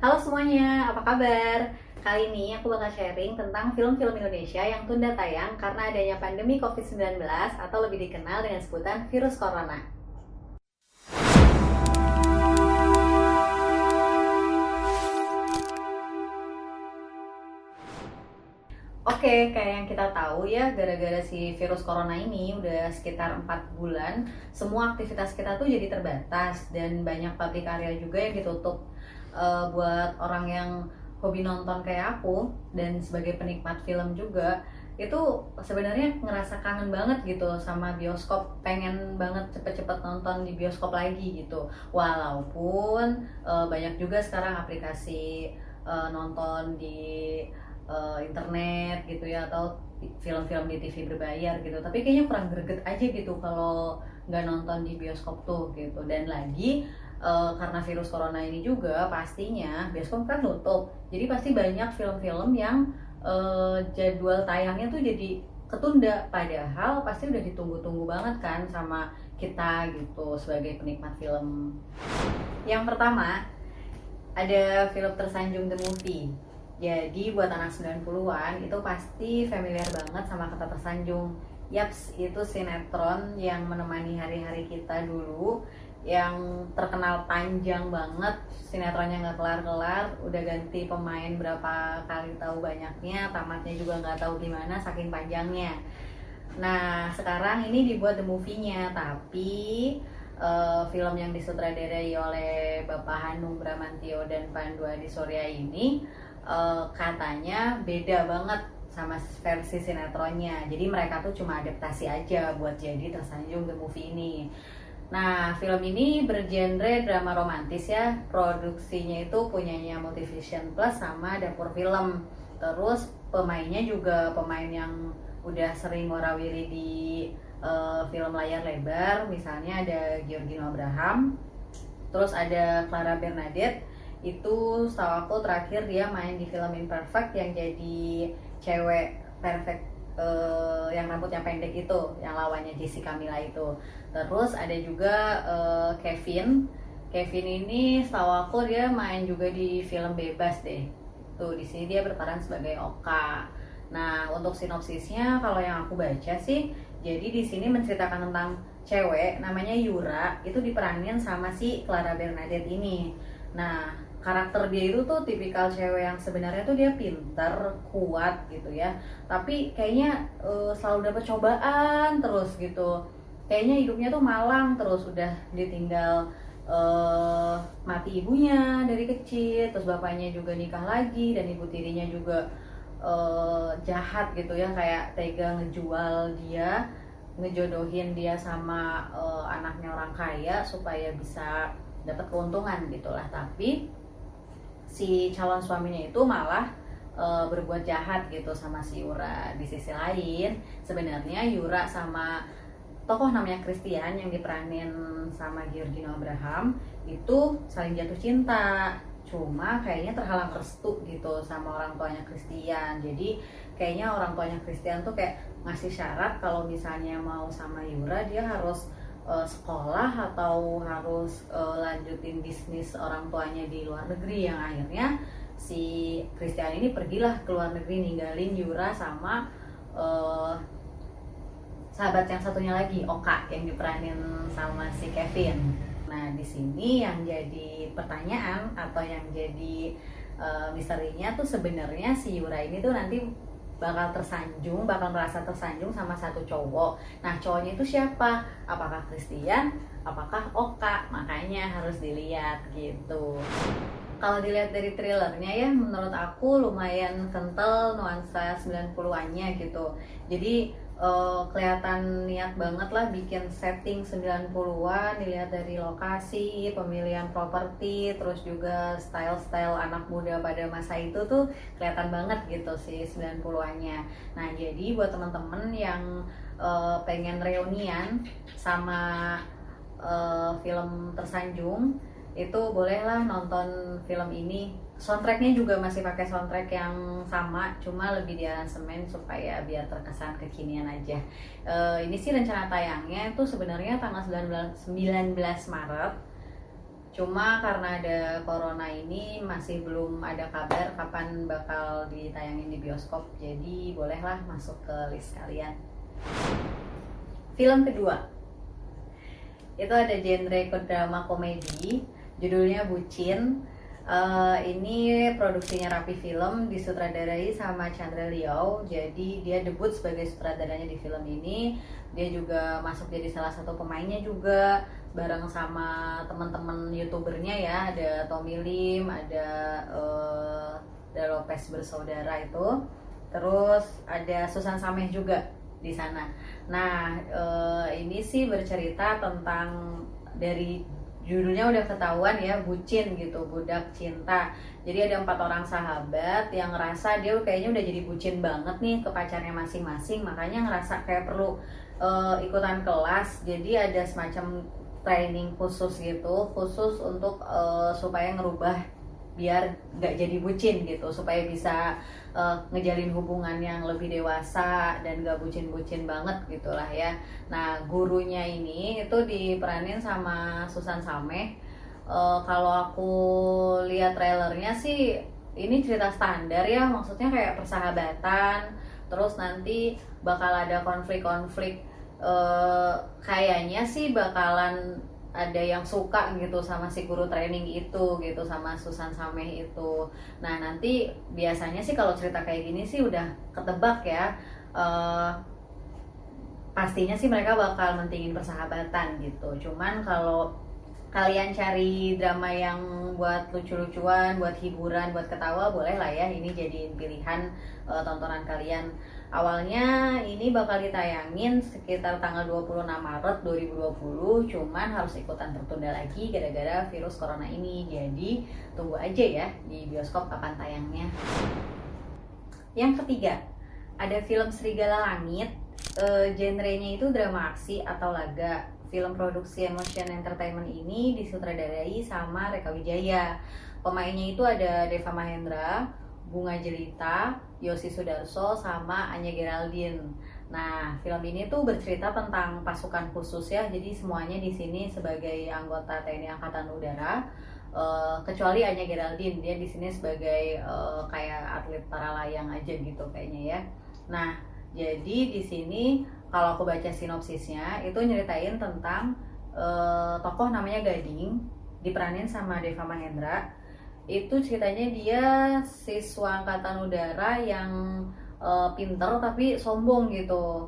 Halo semuanya, apa kabar? Kali ini aku bakal sharing tentang film-film Indonesia yang tunda tayang karena adanya pandemi COVID-19 atau lebih dikenal dengan sebutan virus corona. Oke, kayak yang kita tahu ya, gara-gara si virus corona ini udah sekitar 4 bulan, semua aktivitas kita tuh jadi terbatas dan banyak public area juga yang ditutup. Buat orang yang hobi nonton kayak aku dan sebagai penikmat film juga, itu sebenarnya ngerasa kangen banget gitu sama bioskop, pengen banget cepet-cepet nonton di bioskop lagi gitu. Walaupun banyak juga sekarang aplikasi nonton di internet gitu ya, atau film-film di TV berbayar gitu, tapi kayaknya kurang greget aja gitu kalau nggak nonton di bioskop tuh gitu. Dan lagi karena virus corona ini juga pastinya bioskop kan tutup, jadi pasti banyak film-film yang jadwal tayangnya tuh jadi ketunda, padahal pasti udah ditunggu-tunggu banget kan sama kita gitu sebagai penikmat film. Yang pertama, ada film Tersanjung The Movie. Jadi buat anak 90-an itu pasti familiar banget sama kata tersanjung. Yaps, itu sinetron yang menemani hari-hari kita dulu, yang terkenal panjang banget, sinetronnya nggak kelar-kelar, udah ganti pemain berapa kali tahu banyaknya, tamatnya juga nggak tahu gimana saking panjangnya. Nah, sekarang ini dibuat the movie-nya, tapi film yang disutradarai oleh Bapak Hanung Bramantyo dan Pandu Adi Surya ini katanya beda banget sama versi sinetronnya. Jadi mereka tuh cuma adaptasi aja buat jadi Tersanjung the movie ini. Nah, film ini bergenre drama romantis ya. Produksinya itu punyanya Multivision Plus sama Dapur Film. Terus pemainnya juga pemain yang udah sering warawiri di film layar lebar. Misalnya ada Giorgino Abraham, terus ada Clara Bernadette. Itu setahu aku terakhir dia main di film Imperfect yang jadi cewek perfect, yang rambutnya pendek itu, yang lawannya Jessica Mila itu. Terus ada juga Kevin. Kevin ini setahu aku dia main juga di film Bebas deh. Tuh di sini dia berperan sebagai Oka. Nah, untuk sinopsisnya kalau yang aku baca sih, jadi di sini menceritakan tentang cewek namanya Yura, itu diperanin sama si Clara Bernadette ini. Nah, karakter dia itu tuh tipikal cewek yang sebenarnya tuh dia pinter, kuat gitu ya. Tapi kayaknya selalu dapet cobaan terus gitu. Kayaknya hidupnya tuh malang terus, udah ditinggal mati ibunya dari kecil, terus bapaknya juga nikah lagi dan ibu tirinya juga jahat gitu ya, kayak tega ngejual dia, ngejodohin dia sama anaknya orang kaya supaya bisa dapat keuntungan gitulah. Tapi si calon suaminya itu malah berbuat jahat gitu sama si Yura. Di sisi lain sebenarnya Yura sama tokoh namanya Christian yang diperanin sama Giorgino Abraham itu saling jatuh cinta, cuma kayaknya terhalang restu gitu sama orang tuanya Christian. Jadi kayaknya orang tuanya Christian tuh kayak ngasih syarat kalau misalnya mau sama Yura dia harus sekolah atau harus lanjutin bisnis orang tuanya di luar negeri, yang akhirnya si Christian ini pergilah ke luar negeri ninggalin Yura sama sahabat yang satunya lagi, Oka, yang diperanin sama si Kevin. Nah, di sini yang jadi pertanyaan atau yang jadi misterinya tuh sebenarnya si Yura ini tuh nanti bakal merasa tersanjung sama satu cowok. Nah, cowoknya itu siapa? Apakah Christian? Apakah Oka? Makanya harus dilihat gitu. Kalau dilihat dari trailernya ya, menurut aku lumayan kental nuansa 90-annya gitu. Jadi kelihatan niat banget lah bikin setting 90-an, dilihat dari lokasi, pemilihan properti, terus juga style-style anak muda pada masa itu tuh kelihatan banget gitu sih 90-annya. Nah, jadi buat teman-teman yang pengen reunian sama film Tersanjung, itu bolehlah nonton film ini. Soundtracknya juga masih pakai soundtrack yang sama, cuma lebih di aransemen supaya biar terkesan kekinian aja. Ini sih rencana tayangnya itu sebenarnya tanggal 19 Maret, Cuma karena ada corona ini masih belum ada kabar kapan bakal ditayangin di bioskop. Jadi bolehlah masuk ke list kalian. Film kedua itu ada genre drama komedi, judulnya Bucin. Ini produksinya Rapi Film, disutradarai sama Chandra Liao. Jadi dia debut sebagai sutradaranya di film ini. Dia juga masuk jadi salah satu pemainnya juga, bareng sama teman-teman youtubernya ya. Ada Tommy Lim, ada Lopez bersaudara itu. Terus ada Susan Sameh juga di sana. Nah, ini sih bercerita tentang, dari judulnya udah ketahuan ya, bucin gitu, budak cinta. Jadi ada 4 orang sahabat yang ngerasa dia kayaknya udah jadi bucin banget nih ke pacarnya masing-masing, makanya ngerasa kayak perlu ikutan kelas. Jadi ada semacam training khusus gitu, khusus untuk supaya ngerubah biar nggak jadi bucin gitu, supaya bisa ngejalin hubungan yang lebih dewasa dan gak bucin-bucin banget gitulah ya. Nah, gurunya ini itu diperanin sama Susan Sameh. Kalau aku lihat trailernya sih ini cerita standar ya, maksudnya kayak persahabatan, terus nanti bakal ada konflik-konflik. Kayaknya sih bakalan ada yang suka gitu sama si guru training itu gitu, sama Susan Sameh itu. Nah, nanti biasanya sih kalau cerita kayak gini sih udah ketebak ya, pastinya sih mereka bakal mentingin persahabatan gitu. Cuman kalau kalian cari drama yang buat lucu-lucuan, buat hiburan, buat ketawa, boleh lah ya ini jadiin pilihan tontonan kalian. Awalnya ini bakal ditayangin sekitar tanggal 26 Maret 2020, cuman harus ikutan tertunda lagi gara-gara virus corona ini. Jadi tunggu aja ya di bioskop kapan tayangnya. Yang ketiga, ada film Serigala Langit. Genrenya itu drama aksi atau laga. Film produksi Emotion Entertainment ini disutradarai sama Reka Wijaya. Pemainnya itu ada Deva Mahendra, Bunga Jelita, Yosi Sudarso, sama Anya Geraldine. Nah, film ini tuh bercerita tentang pasukan khusus ya. Jadi semuanya di sini sebagai anggota TNI Angkatan Udara. Kecuali Anya Geraldine, dia di sini sebagai kayak atlet para layang aja gitu kayaknya ya. Nah, jadi di sini kalau aku baca sinopsisnya itu nyeritain tentang tokoh namanya Gading, diperanin sama Deva Mahendra. Itu ceritanya dia siswa angkatan udara yang pinter tapi sombong gitu.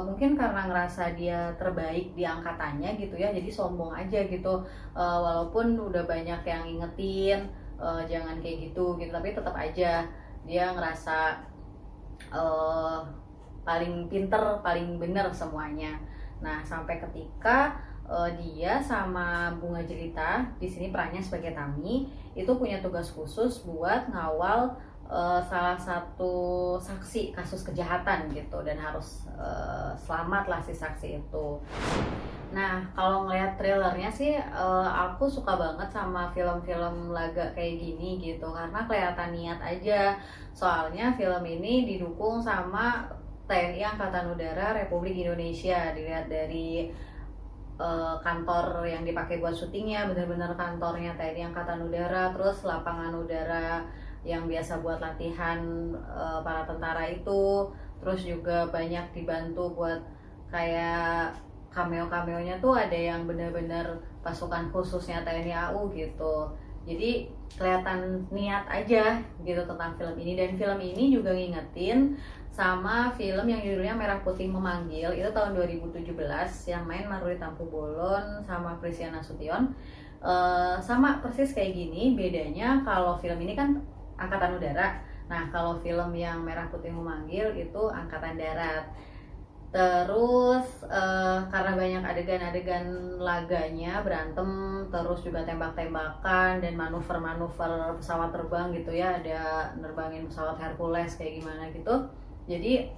Mungkin karena ngerasa dia terbaik di angkatannya gitu ya, jadi sombong aja gitu. Walaupun udah banyak yang ingetin jangan kayak gitu gitu, tapi tetap aja dia ngerasa paling pinter, paling bener semuanya. Nah, sampai ketika dia sama Bunga Jelita, di sini perannya sebagai Tami, itu punya tugas khusus buat ngawal salah satu saksi kasus kejahatan gitu, dan harus selamat lah si saksi itu. Nah, kalau ngeliat trailernya sih aku suka banget sama film-film laga kayak gini gitu, karena kelihatan niat aja. Soalnya film ini didukung sama TNI Angkatan Udara Republik Indonesia. Dilihat dari kantor yang dipakai buat syutingnya, bener-bener kantornya TNI Angkatan Udara. Terus lapangan udara yang biasa buat latihan para tentara itu. Terus juga banyak dibantu buat kayak cameo-cameonya tuh, ada yang bener-bener pasukan khususnya TNI AU gitu. Jadi kelihatan niat aja gitu tentang film ini. Dan film ini juga ngingetin sama film yang judulnya Merah Putih Memanggil, itu tahun 2017 yang main Maruli Tampu Bolon sama Prisia Nasution. Sama persis kayak gini, bedanya kalau film ini kan angkatan udara. Nah, kalau film yang Merah Putih Memanggil itu angkatan darat. Terus karena banyak adegan-adegan laganya, berantem, terus juga tembak-tembakan dan manuver-manuver pesawat terbang gitu ya, ada nerbangin pesawat Hercules kayak gimana gitu. Jadi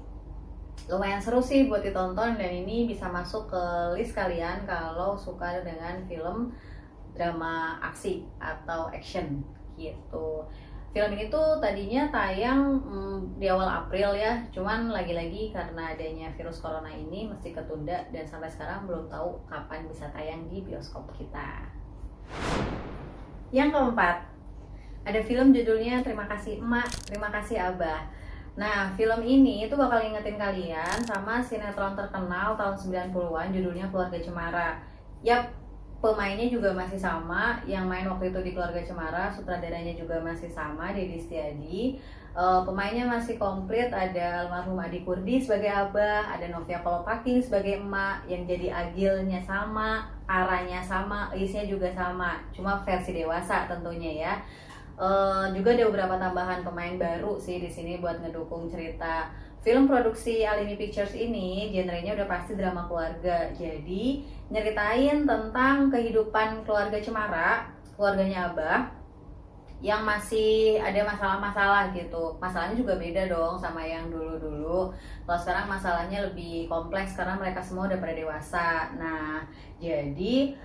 lumayan seru sih buat ditonton, dan ini bisa masuk ke list kalian kalau suka dengan film drama aksi atau action gitu. Film ini tuh tadinya tayang di awal April ya, cuman lagi-lagi karena adanya virus corona ini mesti ketunda, dan sampai sekarang belum tahu kapan bisa tayang di bioskop kita. Yang keempat, ada film judulnya Terima Kasih Emak, Terima Kasih Abah. Nah, film ini itu bakal ngingetin kalian sama sinetron terkenal tahun 90-an judulnya Keluarga Cemara. Yap, pemainnya juga masih sama, yang main waktu itu di Keluarga Cemara, sutradaranya juga masih sama, Dedi Setiadi. Pemainnya masih komplit, ada almarhum Adi Kurdi sebagai abah, ada Novia Kolopaking sebagai emak, yang jadi Agilnya sama, Aranya sama, Isnya juga sama, cuma versi dewasa tentunya ya. Juga ada beberapa tambahan pemain baru sih di sini buat ngedukung cerita. Film produksi Alini Pictures ini genrenya udah pasti drama keluarga. Jadi nyeritain tentang kehidupan keluarga Cemara, keluarganya Abah, yang masih ada masalah-masalah gitu. Masalahnya juga beda dong sama yang dulu-dulu. Kalau sekarang masalahnya lebih kompleks karena mereka semua udah pada dewasa. Nah, jadi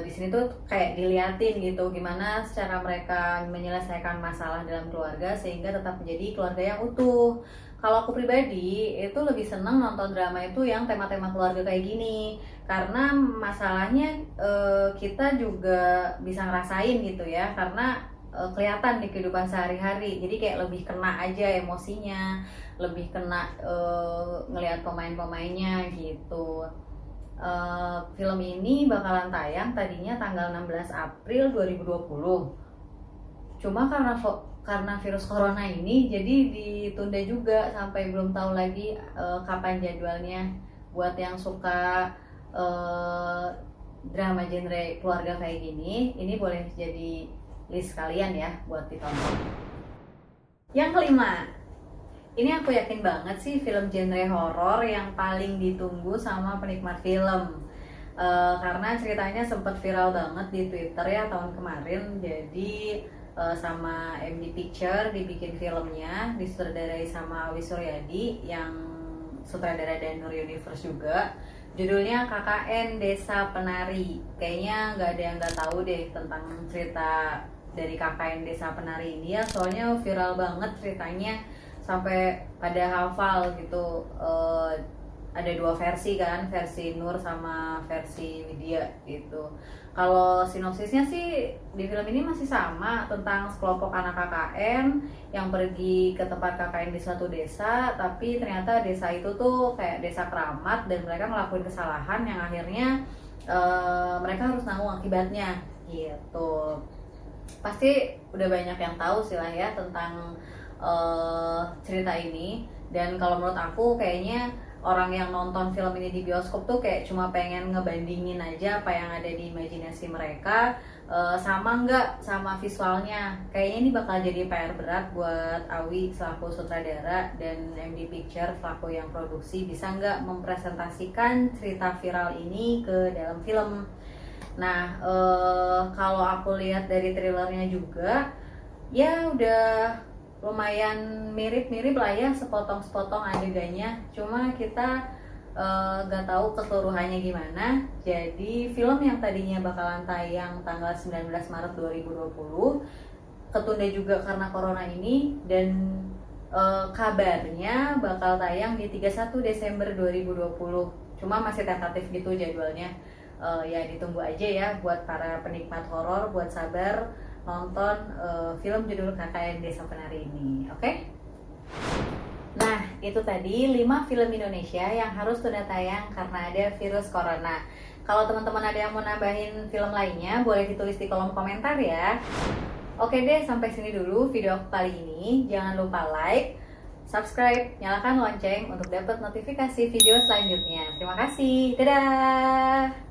di sini tuh kayak diliatin gitu gimana secara mereka menyelesaikan masalah dalam keluarga sehingga tetap menjadi keluarga yang utuh. Kalau aku pribadi itu lebih seneng nonton drama itu yang tema-tema keluarga kayak gini karena masalahnya kita juga bisa ngerasain gitu ya karena kelihatan di kehidupan sehari-hari, jadi kayak lebih kena aja emosinya, lebih kena ngelihat pemain-pemainnya gitu. Film ini bakalan tayang tadinya tanggal 16 April 2020, cuma karena virus corona ini jadi ditunda juga sampai belum tahu lagi kapan jadwalnya. Buat yang suka drama genre keluarga kayak gini, ini boleh jadi list kalian ya buat ditonton. Yang kelima, ini aku yakin banget sih film genre horor yang paling ditunggu sama penikmat film. Karena ceritanya sempat viral banget di Twitter ya tahun kemarin. Jadi sama MD Picture dibikin filmnya, disutradarai sama Awi Suryadi yang sutradara Danur Universe juga. Judulnya KKN Desa Penari. Kayaknya nggak ada yang nggak tahu deh tentang cerita dari KKN Desa Penari ini ya, soalnya viral banget ceritanya sampai pada hafal gitu. Ada dua versi kan, versi Nur sama versi Widya gitu. Kalau sinopsisnya sih di film ini masih sama tentang sekelompok anak KKN yang pergi ke tempat KKN di suatu desa, tapi ternyata desa itu tuh kayak desa keramat dan mereka ngelakuin kesalahan yang akhirnya mereka harus nanggung akibatnya gitu. Pasti udah banyak yang tahu sih lah ya tentang cerita ini, dan kalau menurut aku kayaknya orang yang nonton film ini di bioskop tuh kayak cuma pengen ngebandingin aja apa yang ada di imajinasi mereka sama nggak sama visualnya. Kayaknya ini bakal jadi PR berat buat Awi selaku sutradara dan MD Picture selaku yang produksi, bisa nggak mempresentasikan cerita viral ini ke dalam film. Nah, kalau aku lihat dari trailernya juga, ya udah lumayan mirip-mirip lah ya, sepotong-sepotong adegannya. Cuma kita nggak tahu keseluruhannya gimana. Jadi film yang tadinya bakalan tayang tanggal 19 Maret 2020 ketunda juga karena corona ini, dan kabarnya bakal tayang di 31 Desember 2020. Cuma masih tentatif gitu jadwalnya. Ya ditunggu aja ya buat para penikmat horor, buat sabar nonton film judul KKN Desa Penari ini. Oke? Nah, itu tadi 5 film Indonesia yang harus tunda tayang karena ada virus corona. Kalau teman-teman ada yang mau nambahin film lainnya, boleh ditulis di kolom komentar ya. Oke deh, sampai sini dulu video aku kali ini. Jangan lupa like, subscribe, nyalakan lonceng untuk dapat notifikasi video selanjutnya. Terima kasih. Dadah!